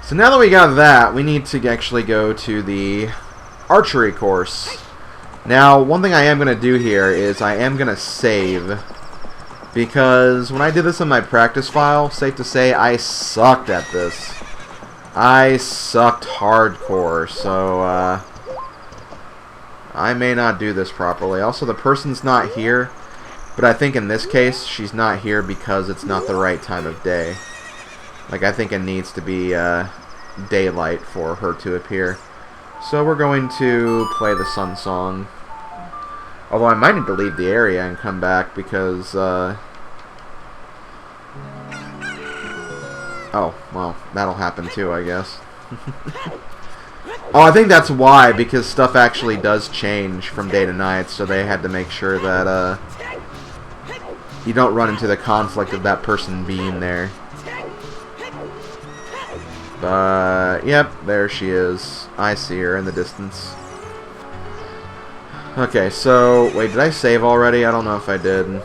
So now that we got that, we need to actually go to the archery course. Now, one thing I am going to do here is I am going to save, because when I did this in my practice file, safe to say, I sucked at this. I sucked hardcore, so I may not do this properly. Also, the person's not here, but I think in this case, she's not here because it's not the right time of day. Like, I think it needs to be daylight for her to appear. So we're going to play the sun song. Although I might need to leave the area and come back because... oh, well, that'll happen too, I guess. Oh, I think that's why, because stuff actually does change from day to night, so they had to make sure that you don't run into the conflict of that person being there. But, yep, there she is. I see her in the distance. Okay, so, wait, did I save already? I don't know if I did.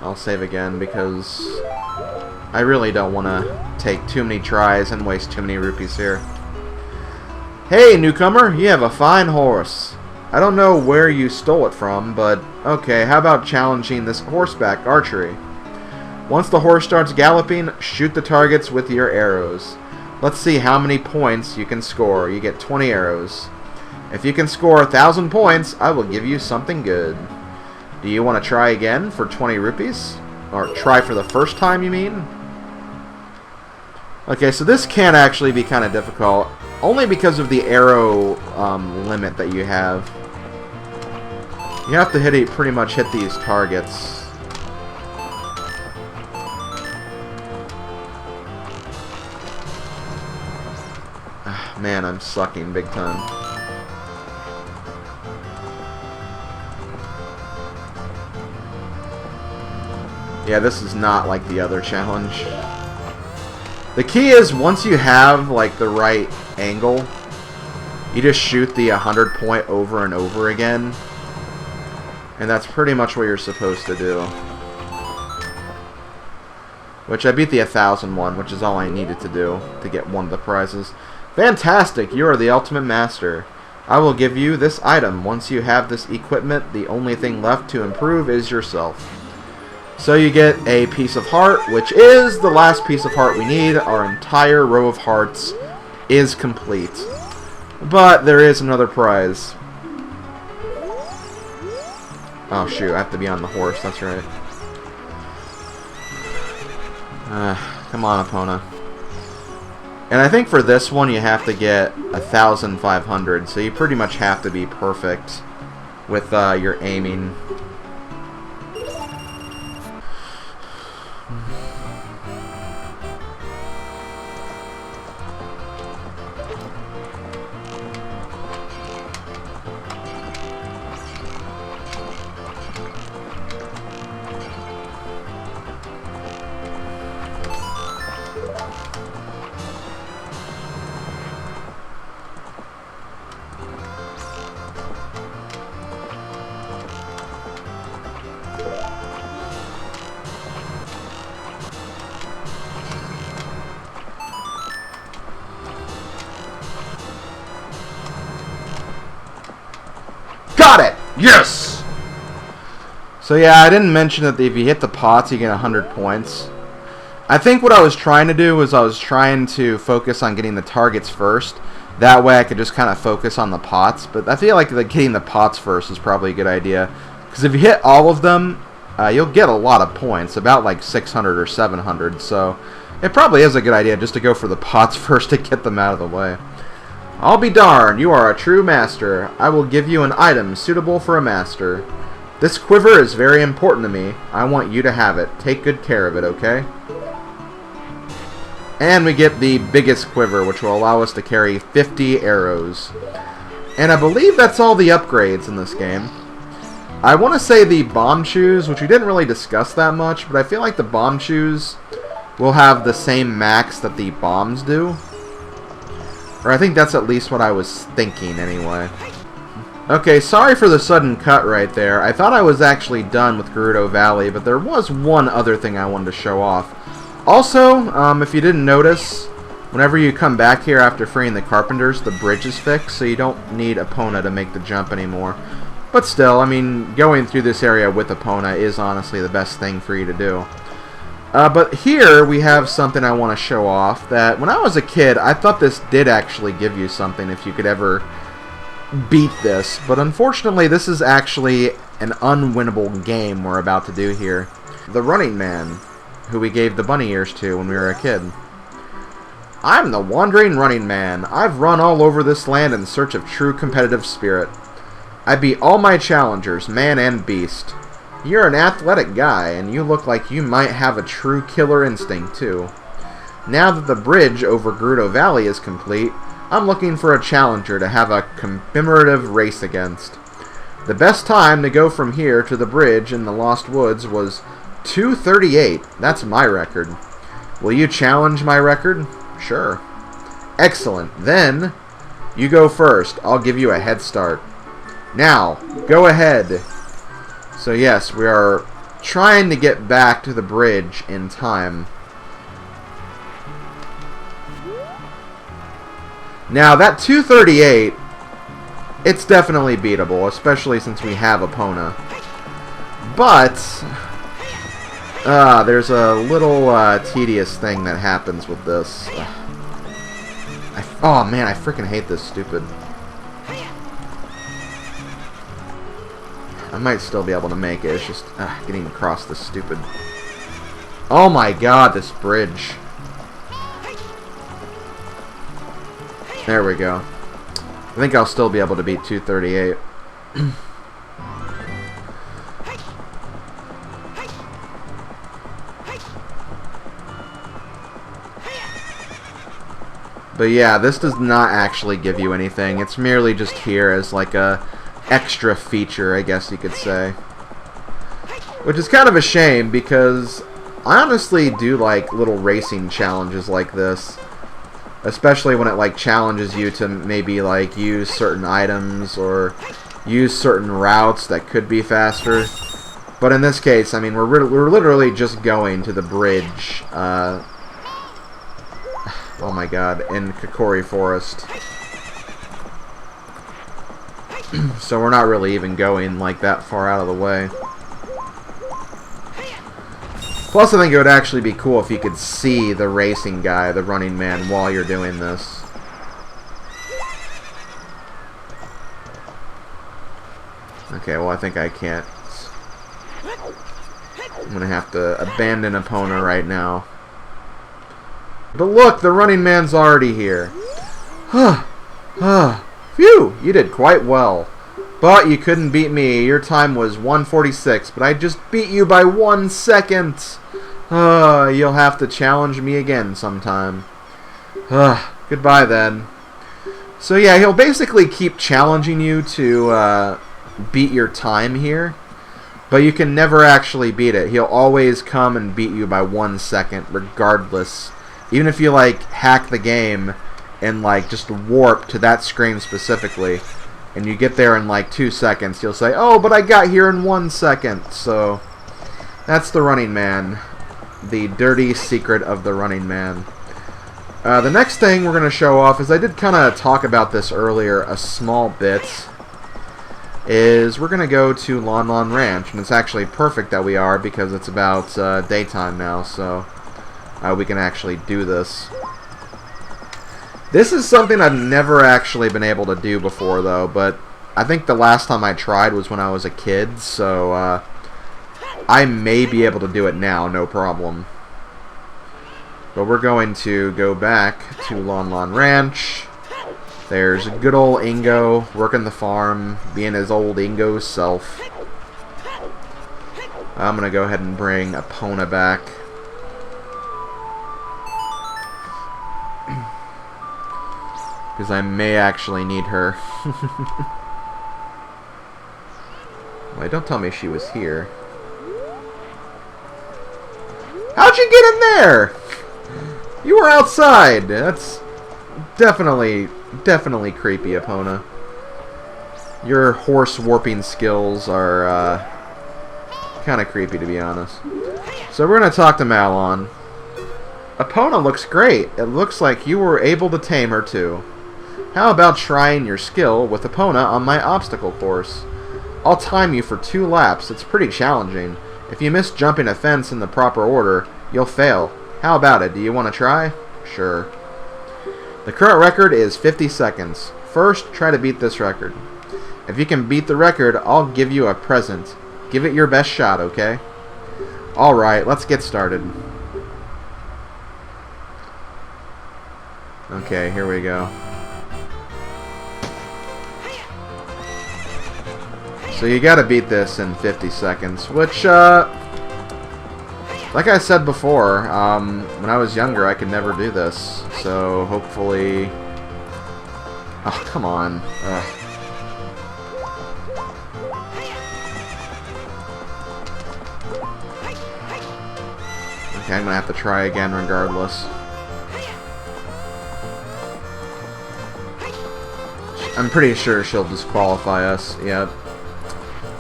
I'll save again because I really don't want to take too many tries and waste too many rupees here. Hey, newcomer, you have a fine horse. I don't know where you stole it from, but okay, how about challenging this horseback archery? Once the horse starts galloping, shoot the targets with your arrows. Let's see how many points you can score. You get 20 arrows. If you can score 1,000 points, I will give you something good. Do you want to try again for 20 rupees? Or try for the first time, you mean? Okay, so this can actually be kind of difficult. Only because of the arrow limit that you have. You have to pretty much hit these targets. Man, I'm sucking big time. Yeah, this is not like the other challenge. The key is, once you have, like, the right angle, you just shoot the 100 point over and over again. And that's pretty much what you're supposed to do. Which, I beat the 1,000 one, which is all I needed to do to get one of the prizes. Fantastic! You are the ultimate master. I will give you this item. Once you have this equipment, the only thing left to improve is yourself. So you get a piece of heart, which is the last piece of heart we need. Our entire row of hearts is complete. But there is another prize. Oh shoot, I have to be on the horse, that's right. Come on, Epona. And I think for this one you have to get 1,500, so you pretty much have to be perfect with your aiming. Got it! Yes! So yeah, I didn't mention that if you hit the pots, you get 100 points. I think what I was trying to do was I was trying to focus on getting the targets first. That way I could just kind of focus on the pots. But I feel like getting the pots first is probably a good idea. Because if you hit all of them, you'll get a lot of points. About like 600 or 700. So it probably is a good idea just to go for the pots first to get them out of the way. I'll be darned, you are a true master. I will give you an item suitable for a master. This quiver is very important to me. I want you to have it. Take good care of it, okay? And we get the biggest quiver, which will allow us to carry 50 arrows. And I believe that's all the upgrades in this game. I want to say the bomb shoes, which we didn't really discuss that much, but I feel like the bomb shoes will have the same max that the bombs do. Or I think that's at least what I was thinking, anyway. Okay, sorry for the sudden cut right there. I thought I was actually done with Gerudo Valley, but there was one other thing I wanted to show off. Also, if you didn't notice, Whenever you come back here after freeing the carpenters, the bridge is fixed, so you don't need Epona to make the jump anymore. But still, I mean, going through this area with Epona is honestly the best thing for you to do. But here we have something I want to show off, that when I was a kid, I thought this did actually give you something if you could ever beat this. But unfortunately, this is actually an unwinnable game we're about to do here. The Running Man, who we gave the bunny ears to when we were a kid. I'm the Wandering Running Man. I've run all over this land in search of true competitive spirit. I beat all my challengers, man and beast. You're an athletic guy, and you look like you might have a true killer instinct, too. Now that the bridge over Gerudo Valley is complete, I'm looking for a challenger to have a commemorative race against. The best time to go from here to the bridge in the Lost Woods was 2:38. That's my record. Will you challenge my record? Sure. Excellent. Then, you go first. I'll give you a head start. Now, go ahead. So yes, we are trying to get back to the bridge in time. Now, that 2:38, it's definitely beatable, especially since we have Epona. But, there's a little tedious thing that happens with this. Oh man, I freaking hate this stupid. I might still be able to make it. It's just getting across this stupid... Oh my god, this bridge. There we go. I think I'll still be able to beat 2:38. But yeah, this does not actually give you anything. It's merely just here as like a extra feature, I guess you could say. Which is kind of a shame, because I honestly do like little racing challenges like this. Especially when it like challenges you to maybe like use certain items or use certain routes that could be faster. But in this case, I mean, we're literally just going to the bridge. Oh my god, in Kokiri Forest. So we're not really even going like that far out of the way. Plus, I think it would actually be cool if you could see the racing guy, the Running Man, while you're doing this. Okay, well I think I can't. I'm gonna have to abandon Epona right now. But look, the Running Man's already here. Phew, you did quite well. But you couldn't beat me. Your time was 1:46, but I just beat you by 1 second. You'll have to challenge me again sometime. Goodbye then. So yeah, he'll basically keep challenging you to beat your time here. But you can never actually beat it. He'll always come and beat you by 1 second, regardless. Even if you like hack the game and like just warp to that screen specifically, and you get there in like 2 seconds, you'll say, oh, but I got here in 1 second. So that's the Running Man. The dirty secret of the Running Man. The next thing we're going to show off is, I did kind of talk about this earlier a small bit, is we're going to go to Lon Lon Ranch. And it's actually perfect that we are, because it's about daytime now, so we can actually do this. This is something I've never actually been able to do before, though, but I think the last time I tried was when I was a kid, so I may be able to do it now, no problem. But we're going to go back to Lon Lon Ranch. There's good old Ingo working the farm, being his old Ingo self. I'm going to go ahead and bring Epona back. Because I may actually need her. Wait, don't tell me she was here. How'd you get in there? You were outside. That's definitely creepy, Epona. Your horse warping skills are kind of creepy, to be honest. So we're going to talk to Malon. Epona looks great. It looks like you were able to tame her too. How about trying your skill with Epona on my obstacle course? I'll time you for 2 laps. It's pretty challenging. If you miss jumping a fence in the proper order, you'll fail. How about it? Do you want to try? Sure. The current record is 50 seconds. First, try to beat this record. If you can beat the record, I'll give you a present. Give it your best shot, okay? Alright, let's get started. Okay, here we go. So you gotta beat this in 50 seconds, which, like I said before, when I was younger I could never do this, so hopefully... Oh, come on. Ugh. Okay, I'm gonna have to try again regardless. I'm pretty sure she'll disqualify us. Yep.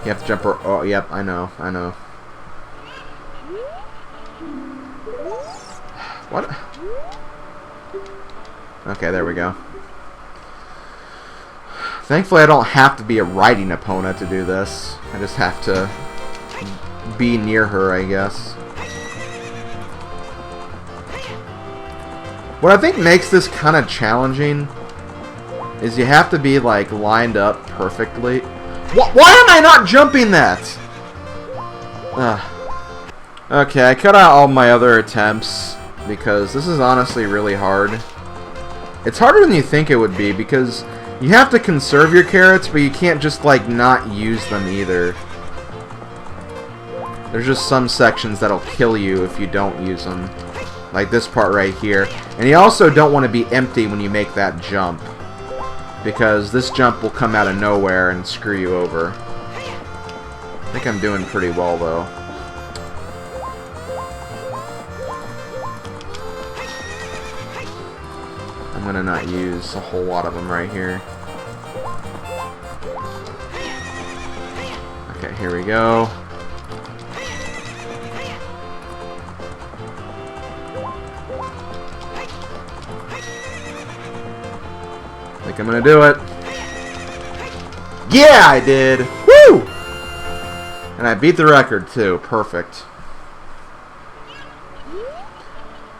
You have to jump her. Oh, yep, I know. I know. What? Okay, there we go. Thankfully, I don't have to be a riding opponent to do this. I just have to be near her, I guess. What I think makes this kind of challenging is you have to be, like, lined up perfectly. Why am I not jumping that? Okay, I cut out all my other attempts because this is honestly really hard. It's harder than you think it would be because you have to conserve your carrots, but you can't just, like, not use them either. There's just some sections that'll kill you if you don't use them. Like this part right here. And you also don't want to be empty when you make that jump, because this jump will come out of nowhere and screw you over. I think I'm doing pretty well, though. I'm gonna not use a whole lot of them right here. Okay, here we go. I think I'm gonna do it. Yeah, I did! Woo! And I beat the record, too. Perfect.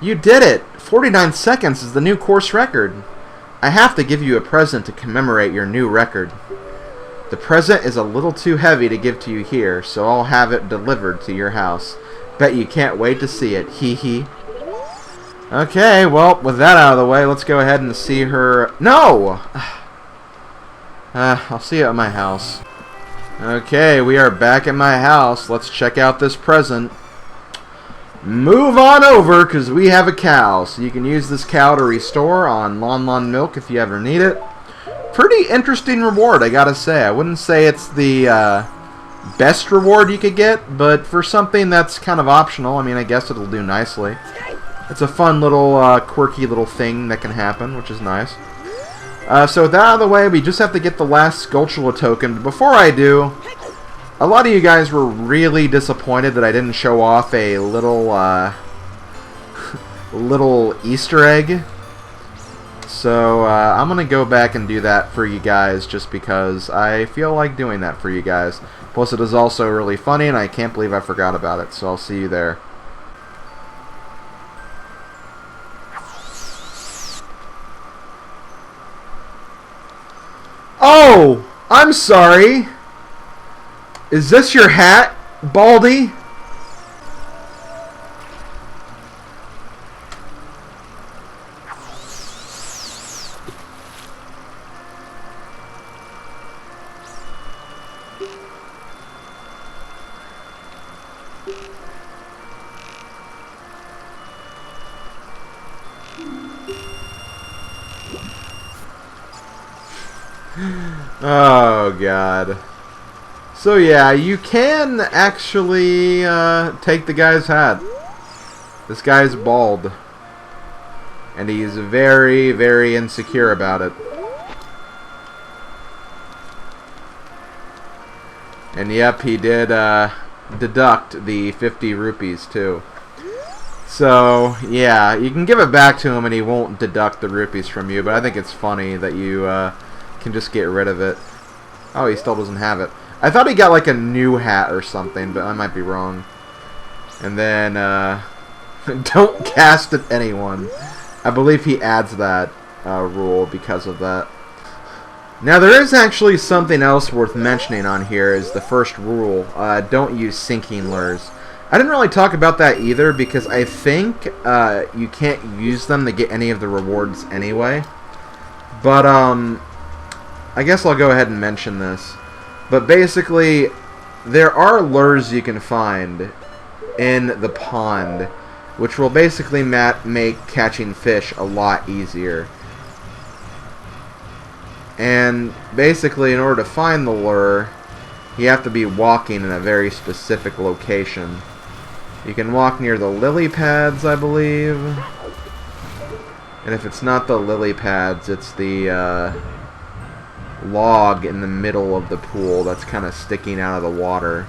You did it! 49 seconds is the new course record. I have to give you a present to commemorate your new record. The present is a little too heavy to give to you here, so I'll have it delivered to your house. Bet you can't wait to see it. Hee hee. Okay, well, with that out of the way, let's go ahead and see her... No! I'll see you at my house. Okay, we are back at my house. Let's check out this present. Move on over, because we have a cow. So you can use this cow to restore on Lon Lon milk if you ever need it. Pretty interesting reward, I gotta say. I wouldn't say it's the best reward you could get, but for something that's kind of optional, I mean, I guess it'll do nicely. It's a fun little, quirky little thing that can happen, which is nice. So with that out of the way, we just have to get the last Skulltula token. But before I do, a lot of you guys were really disappointed that I didn't show off a little, little Easter egg. So I'm going to go back and do that for you guys just because I feel like doing that for you guys. Plus it is also really funny and I can't believe I forgot about it. So I'll see you there. Oh! I'm sorry! Is this your hat, Baldy? Oh, God. So, yeah, you can actually take the guy's hat. This guy's bald. And he's very, very insecure about it. And, yep, he did deduct the 50 rupees, too. So, yeah, you can give it back to him and he won't deduct the rupees from you, but I think it's funny that you can just get rid of it. Oh, he still doesn't have it. I thought he got like a new hat or something, but I might be wrong. And then, don't cast at anyone. I believe he adds that rule because of that. Now, there is actually something else worth mentioning on here is the first rule. Don't use sinking lures. I didn't really talk about that either because I think you can't use them to get any of the rewards anyway. But I guess I'll go ahead and mention this. But basically, there are lures you can find in the pond, which will basically make catching fish a lot easier. And basically, in order to find the lure, you have to be walking in a very specific location. You can walk near the lily pads, I believe. And if it's not the lily pads, it's the log in the middle of the pool that's kind of sticking out of the water.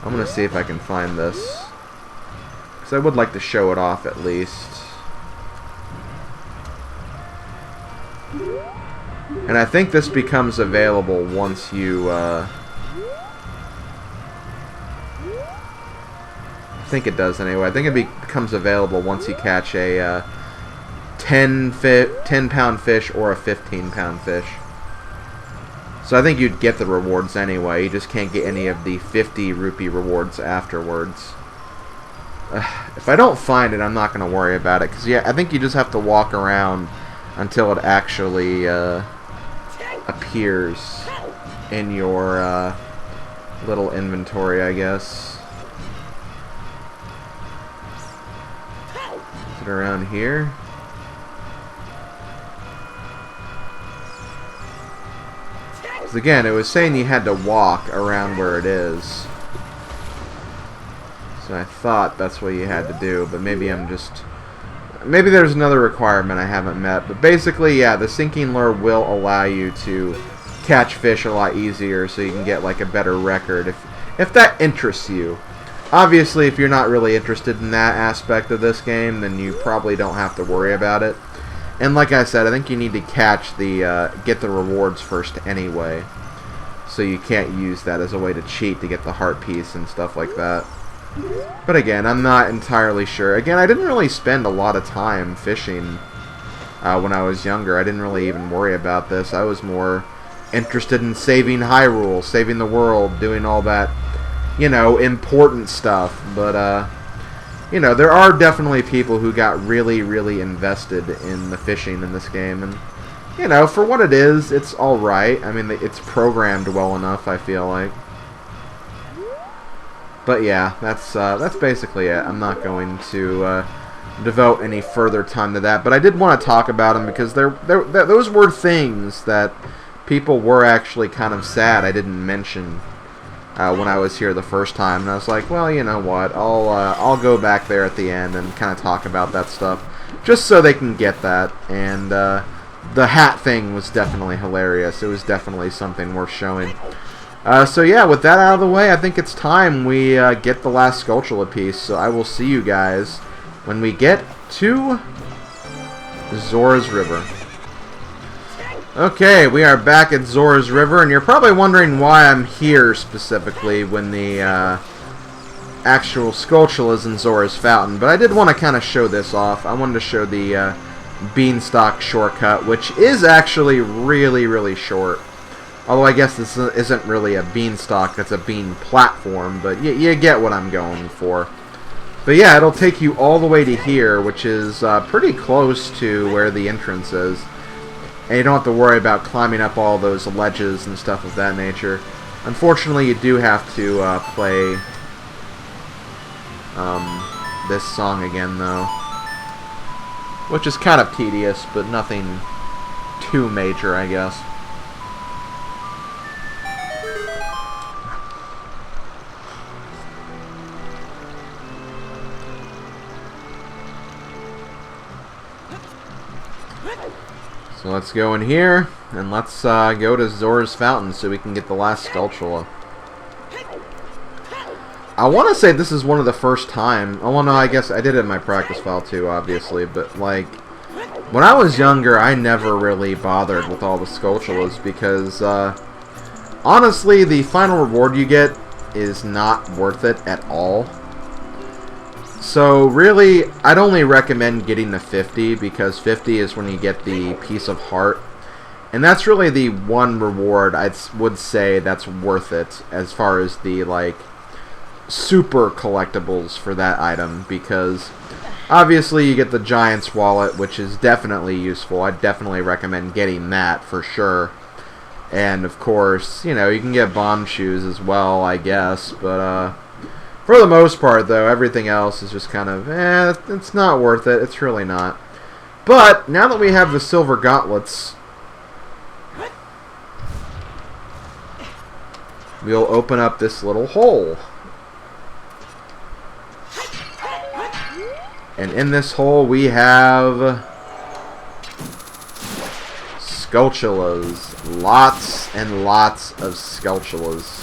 I'm going to see if I can find this, because I would like to show it off at least. And I think this becomes available once you I think it does anyway. I think it becomes available once you catch a 10-pound fish or a 15-pound fish. So I think you'd get the rewards anyway. You just can't get any of the 50 rupee rewards afterwards. If I don't find it, I'm not going to worry about it. Because, yeah, I think you just have to walk around until it actually appears in your little inventory, I guess. Is it around here? Because again, it was saying you had to walk around where it is. So I thought that's what you had to do, but maybe I'm just... Maybe there's another requirement I haven't met. But basically, yeah, the sinking lure will allow you to catch fish a lot easier so you can get like a better record if that interests you. Obviously, if you're not really interested in that aspect of this game, then you probably don't have to worry about it. And like I said, I think you need to catch the get the rewards first anyway. So you can't use that as a way to cheat to get the heart piece and stuff like that. But again, I'm not entirely sure. Again, I didn't really spend a lot of time fishing when I was younger. I didn't really even worry about this. I was more interested in saving Hyrule, saving the world, doing all that, you know, important stuff. But, you know, there are definitely people who got really, really invested in the fishing in this game. And, you know, for what it is, it's alright. I mean, it's programmed well enough, I feel like. But yeah, that's basically it. I'm not going to devote any further time to that. But I did want to talk about them because those were things that people were actually kind of sad I didn't mention when I was here the first time. And I was like, well, you know what? I'll go back there at the end and kind of talk about that stuff just so they can get that. And the hat thing was definitely hilarious. It was definitely something worth showing. So yeah, with that out of the way, I think it's time we get the last Skulltula piece. So I will see you guys when we get to Zora's River. Okay, we are back at Zora's River, and you're probably wondering why I'm here specifically when the actual Skulltula is in Zora's Fountain. But I did want to kind of show this off. I wanted to show the Beanstalk shortcut, which is actually really, really short. Although I guess this isn't really a beanstalk, it's a bean platform, but you get what I'm going for. But yeah, it'll take you all the way to here, which is pretty close to where the entrance is. And you don't have to worry about climbing up all those ledges and stuff of that nature. Unfortunately, you do have to play this song again, though. Which is kind of tedious, but nothing too major, I guess. So let's go in here, and let's go to Zora's Fountain so we can get the last Skulltula. I want to say this is one of the first time. Oh, well, no, I guess I did it in my practice file too, obviously. But, like, when I was younger, I never really bothered with all the Skulltulas because, honestly, the final reward you get is not worth it at all. So, really, I'd only recommend getting to 50 because 50 is when you get the Piece of Heart. And that's really the one reward I would say that's worth it as far as the, like, super collectibles for that item, because obviously you get the Giant's Wallet, which is definitely useful. I definitely recommend getting that for sure. And of course, you know, you can get Bomb Shoes as well, I guess, but for the most part though, everything else is just kind of, it's not worth it. It's really not. But now that we have the Silver Gauntlets, we'll open up this little hole. And in this hole we have Skulltulas. Lots and lots of Skulltulas.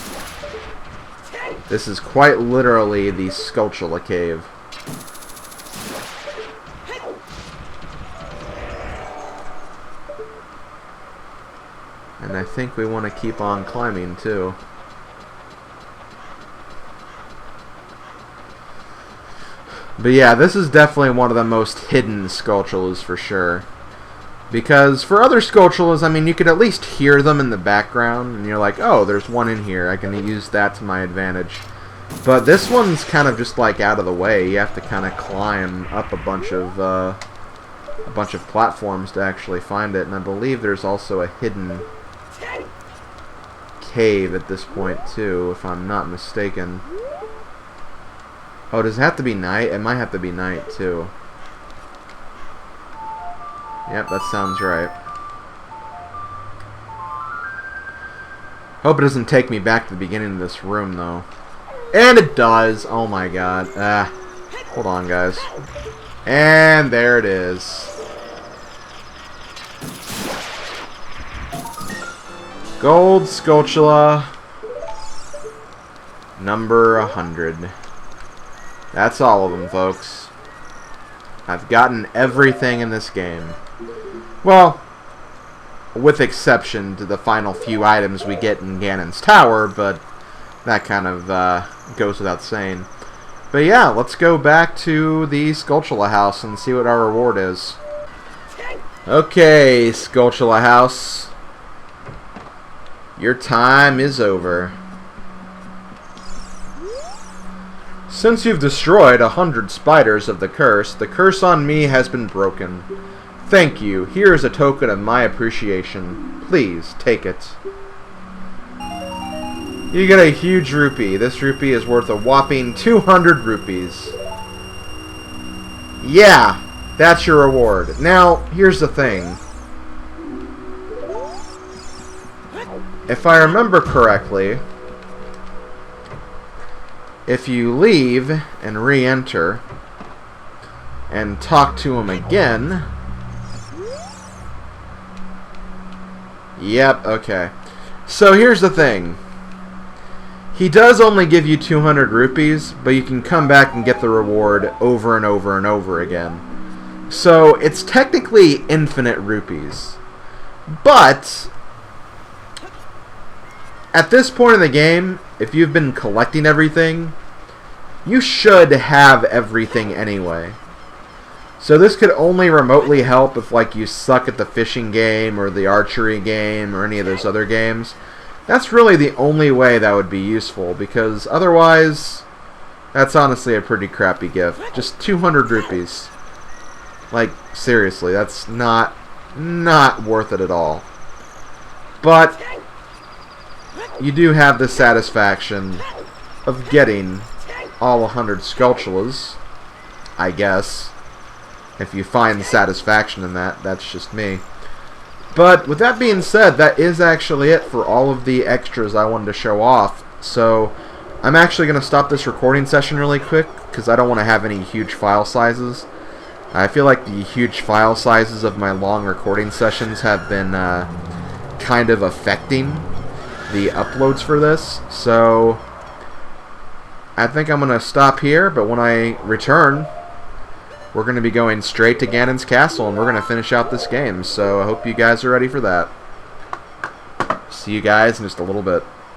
This is quite literally the Skulltula cave. And I think we want to keep on climbing too. But yeah, this is definitely one of the most hidden Skulltulas for sure. Because for other Skulltulas, I mean, you could at least hear them in the background, and you're like, oh, there's one in here, I can use that to my advantage. But this one's kind of just like out of the way. You have to kind of climb up a bunch of platforms to actually find it, and I believe there's also a hidden cave at this point too, if I'm not mistaken. Oh, does it have to be night? It might have to be night, too. Yep, that sounds right. Hope it doesn't take me back to the beginning of this room, though. And it does! Oh my god. Hold on, guys. And there it is. Gold Skulltula. Number 100. That's all of them, folks. I've gotten everything in this game. Well, with exception to the final few items we get in Ganon's Tower, but that kind of goes without saying. But yeah, let's go back to the Skulltula house and see what our reward is. Okay, Skulltula house. Your time is over. Since you've destroyed 100 spiders of the curse on me has been broken. Thank you. Here is a token of my appreciation. Please, take it. You get a huge rupee. This rupee is worth a whopping 200 rupees. Yeah, that's your reward. Now, here's the thing. If I remember correctly, if you leave and re-enter and talk to him again... Yep, okay. So here's the thing. He does only give you 200 rupees, but you can come back and get the reward over and over and over again. So it's technically infinite rupees. But at this point in the game, if you've been collecting everything, you should have everything anyway. So this could only remotely help if, like, you suck at the fishing game or the archery game or any of those other games. That's really the only way that would be useful, because otherwise, that's honestly a pretty crappy gift. Just 200 rupees. Like, seriously, that's not worth it at all. But you do have the satisfaction of getting all 100 Skulltulas, I guess. If you find satisfaction in that, that's just me. But with that being said, that is actually it for all of the extras I wanted to show off. So I'm actually going to stop this recording session really quick because I don't want to have any huge file sizes. I feel like the huge file sizes of my long recording sessions have been kind of affecting the uploads for this. So I think I'm going to stop here, but when I return, we're going to be going straight to Ganon's castle, and we're going to finish out this game. So I hope you guys are ready for that. See you guys in just a little bit.